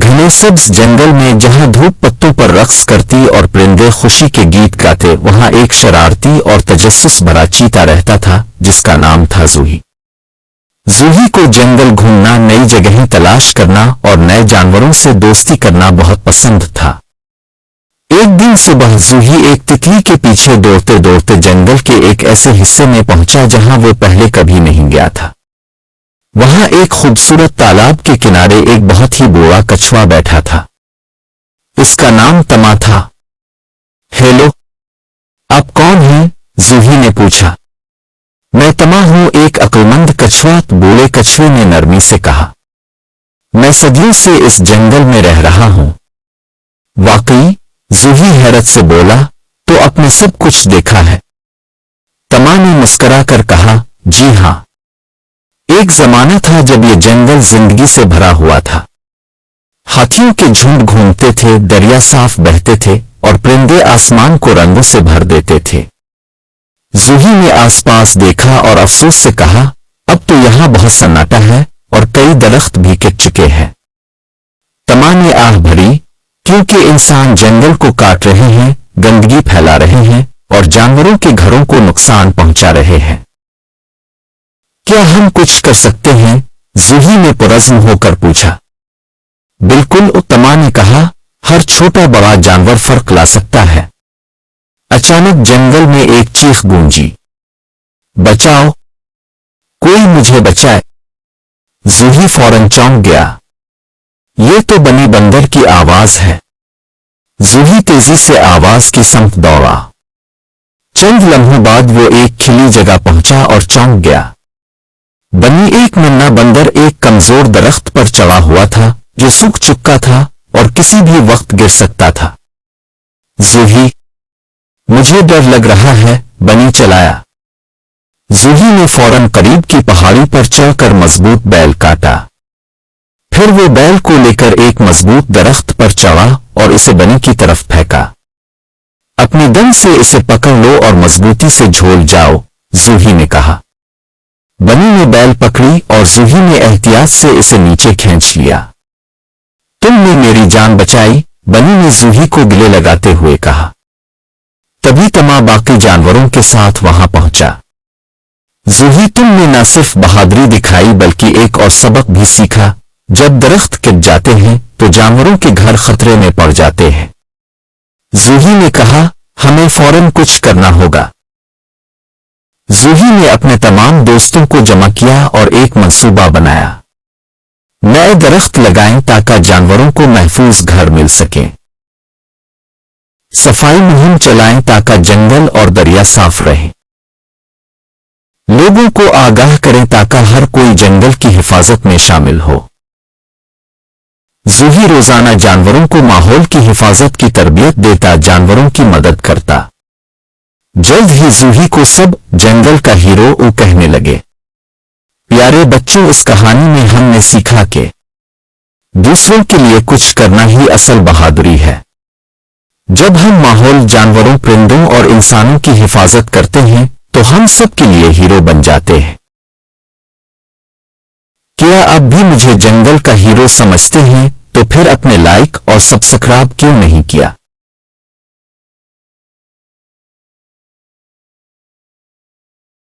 گھنے سبز جنگل میں جہاں دھوپ پتوں پر رقص کرتی اور پرندے خوشی کے گیت گاتے، وہاں ایک شرارتی اور تجسس بھرا چیتا رہتا تھا جس کا نام تھا زوہی۔ زوہی کو جنگل گھومنا، نئی جگہیں تلاش کرنا اور نئے جانوروں سے دوستی کرنا بہت پسند تھا۔ ایک دن صبح زوہی ایک تتلی کے پیچھے دوڑتے دوڑتے جنگل کے ایک ایسے حصے میں پہنچا جہاں وہ پہلے کبھی نہیں گیا تھا۔ وہاں ایک خوبصورت تالاب کے کنارے ایک بہت ہی بوڑھا کچھوا بیٹھا تھا۔ اس کا نام تما تھا۔ ہیلو، آپ کون ہیں؟ زوہی نے پوچھا۔ میں تما ہوں، ایک عقلمند کچھوا، بوڑھے کچھوے نے نرمی سے کہا۔ میں صدیوں سے اس جنگل میں رہ رہا ہوں۔ واقعی؟ زوہی حیرت سے بولا، تو آپ نے سب کچھ دیکھا ہے؟ تما نے مسکرا کر کہا، جی ہاں۔ ایک زمانہ تھا جب یہ جنگل زندگی سے بھرا ہوا تھا۔ ہاتھیوں کے جھنڈ گھومتے تھے، دریا صاف بہتے تھے اور پرندے آسمان کو رنگوں سے بھر دیتے تھے۔ زوہی نے آس پاس دیکھا اور افسوس سے کہا، اب تو یہاں بہت سناٹا ہے اور کئی درخت بھی کٹ چکے ہیں۔ تما نے آہ بھری، کیونکہ انسان جنگل کو کاٹ رہے ہیں، گندگی پھیلا رہے ہیں اور جانوروں کے گھروں کو نقصان پہنچا رہے ہیں۔ کیا ہم کچھ کر سکتے ہیں؟ زوہی نے پرعزم ہو کر پوچھا۔ بالکل، تما نے کہا، ہر چھوٹا بڑا جانور فرق لا سکتا ہے۔ اچانک جنگل میں ایک چیخ گونجی، بچاؤ! کوئی مجھے بچائے! زوہی فوراً چونک گیا۔ یہ تو بنی بندر کی آواز ہے۔ زوہی تیزی سے آواز کی سمت دوڑا۔ چند لمحوں بعد وہ ایک کھلی جگہ پہنچا اور چونک گیا۔ بنی ایک منا بندر ایک کمزور درخت پر چڑھا ہوا تھا جو سوکھ چکا تھا اور کسی بھی وقت گر سکتا تھا۔ زوہی، مجھے ڈر لگ رہا ہے، بنی چلایا۔ زوہی نے فوراً قریب کی پہاڑی پر چڑھ کر مضبوط بیل کاٹا۔ پھر وہ بیل کو لے کر ایک مضبوط درخت پر چڑھا اور اسے بنی کی طرف پھینکا۔ اپنی دم سے اسے پکڑ لو اور مضبوطی سے جھول جاؤ، زوہی نے کہا۔ بنی نے بیل پکڑی اور زوہی نے احتیاط سے اسے نیچے کھینچ لیا۔ تم نے میری جان بچائی، بنی نے زوہی کو گلے لگاتے ہوئے کہا۔ تبھی تما باقی جانوروں کے ساتھ وہاں پہنچا۔ زوہی، تم نے نہ صرف بہادری دکھائی بلکہ ایک اور سبق بھی سیکھا، جب درخت کٹ جاتے ہیں تو جانوروں کے گھر خطرے میں پڑ جاتے ہیں۔ زوہی نے کہا، ہمیں فوراً کچھ کرنا ہوگا۔ زوہی نے اپنے تمام دوستوں کو جمع کیا اور ایک منصوبہ بنایا۔ نئے درخت لگائیں تاکہ جانوروں کو محفوظ گھر مل سکیں۔ صفائی مہم چلائیں تاکہ جنگل اور دریا صاف رہیں۔ لوگوں کو آگاہ کریں تاکہ ہر کوئی جنگل کی حفاظت میں شامل ہو۔ زوہی روزانہ جانوروں کو ماحول کی حفاظت کی تربیت دیتا، جانوروں کی مدد کرتا۔ جلد ہی زوہی کو سب جنگل کا ہیرو کہنے لگے۔ پیارے بچوں، اس کہانی میں ہم نے سیکھا کہ دوسروں کے لیے کچھ کرنا ہی اصل بہادری ہے۔ جب ہم ماحول، جانوروں، پرندوں اور انسانوں کی حفاظت کرتے ہیں تو ہم سب کے لیے ہیرو بن جاتے ہیں۔ کیا اب بھی مجھے جنگل کا ہیرو سمجھتے ہیں؟ تو پھر اپنے لائک اور سبسکرائب کیوں نہیں کیا؟